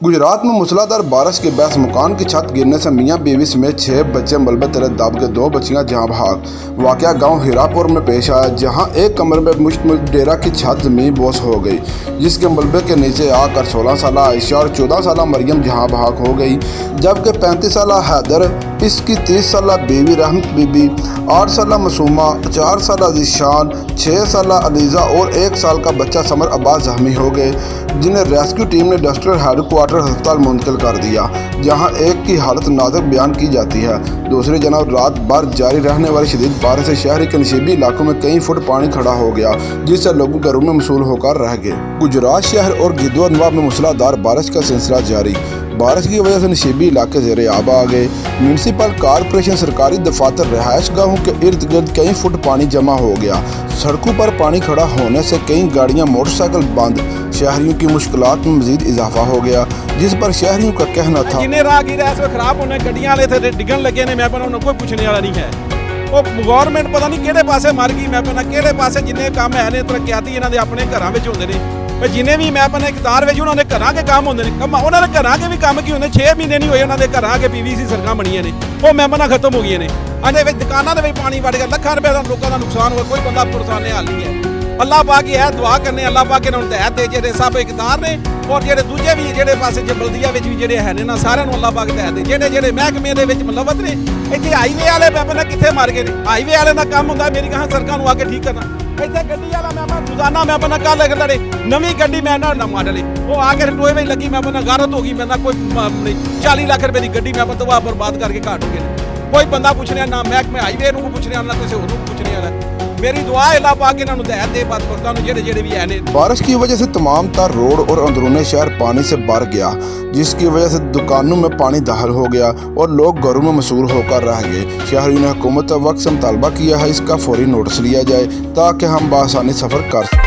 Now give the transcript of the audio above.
गुजरात में मूसलाधार बारिश के बायस मकान की छत गिरने से मियां बीवी समेत 6 बच्चे मलबे तले दब के 2 बच्चियां जहां भाग। वाकया गांव हीरापुर में पेश आया, जहां एक कमरे में मुश्तमिल डेरा की छत ज़मीन बोस हो गई, जिसके मलबे के नीचे आकर 16 साल आयशा और 14 साल मरियम जहां भाग हो गई, जबकि 35 साल हैदर, इसकी 30 साल बीवी रहमत बीबी, 8 साल मासूमा, 4 साल ज़ीशान, 6 साल अलीज़ा और 1 साल का बच्चा समर अब्बास जख्मी हो गए, जिन्हें रेस्क्यू टीम ने डिस्ट्रिक्ट हेडक्वार्टर अस्पताल मुंतकिल कर दिया, जहां एक की हालत नाजुक बयान की जाती है। दूसरी जनाब रात भर जारी रहने वाली शदीद बारिश से शहर के नशीबी इलाकों में कई फुट पानी खड़ा हो गया, जिससे लोग घरों में मसूल होकर रह गए। गुजरात शहर और गिद्दो अनवा में मूसलाधार बारिश का सिलसिला जारी। बारिश की वजह से नशीबी इलाके ज़ेरे आब आ गए। म्यूनसिपल कॉरपोरेशन सरकारी दफातर रहायश गाहों के इर्द गिर्द कई फुट पानी जमा हो गया। सड़कों पर पानी खड़ा होने से कई गाड़ियां मोटरसाइकिल बंद। शहरियों की मुश्किलात में मजीद इजाफा हो गया, जिस पर शहरियों का कहना था जिन्हें राहगीर ऐसे खराब होने गड्डियां वाले थे डिगन लगे ने, मैं कहना कोई पूछने वाला नहीं है। वो गवर्नमेंट पता नहीं किहड़े पासे मर गई, मैं कहना किहड़े पासे जिन्ने काम है ने तरक्याती इन्हां दे अपने घरां विच हुंदे ने, जिन्हें भी मैं कहना इकतार विच उन्हां दे घरां के काम हुंदे ने, उन्हां दे घरां के भी काम की हुंदे। 6 महीने नहीं होए उन्हां दे घरां के PVC सड़कां बणीਆਂ ने, वो मैं कहना खत्म हो गई ने। अजे विच दुकानां दे विच पानी वड़ गया, लाखां रुपए दा लोकां दा नुकसान होया, कोई बंदा पुरसान हाल नहीं है। अल्लाह पाक ही है, दुआ करने अल्लाह पाक ने हदायत दे जेडे सब इकतार ने और जेडे दूजे भी जेडे पासे बल्दिया विच भी जेडे है ने ना, सारिਆਂ ਨੂੰ अल्लाह पाक हदायत दे। जेडे जेडे महकमे दे विच मुलव्वत ने, इत्थे हाईवे वाले मैं कहना कित्थे मर गए ने। हाईवे वाले दा काम हुंदा मेरी कहां सड़कां ਨੂੰ आके ठीक करना। इत्थे गड्डी वाला मैं रोजाना मैं अपना कल लड़े नवीं गड्डी मैं ना मॉडल वो आके टोए में लगी, मैं अपना गारत हो गई, मैं कोई नहीं 40 लाख रुपए की गड्डी मैं तबाह बर्बाद करके घाट हो गए। कोई बंदा पूछने ना महकमे हाईवे ਨੂੰ पूछने ना किसी होर ਨੂੰ पूछने वाला। मेरी दुआ है अल्लाह पाक इन्हां ਨੂੰ हदायत दे बदबख्तां ਨੂੰ जेडे जेडे भी है ने। बारिश की वजह से तमाम तर रोड और अंदरूनी शहर पानी से भर गया, जिसकी वजह से दुकानों में पानी दाखिल हो गया और लोग घरों में मशहूर होकर रह गए। शहरियों ने हुकूमत वक्त से मुतालबा किया है इसका फौरी नोटिस लिया जाए ताकि हम बआसानी सफ़र कर सकें।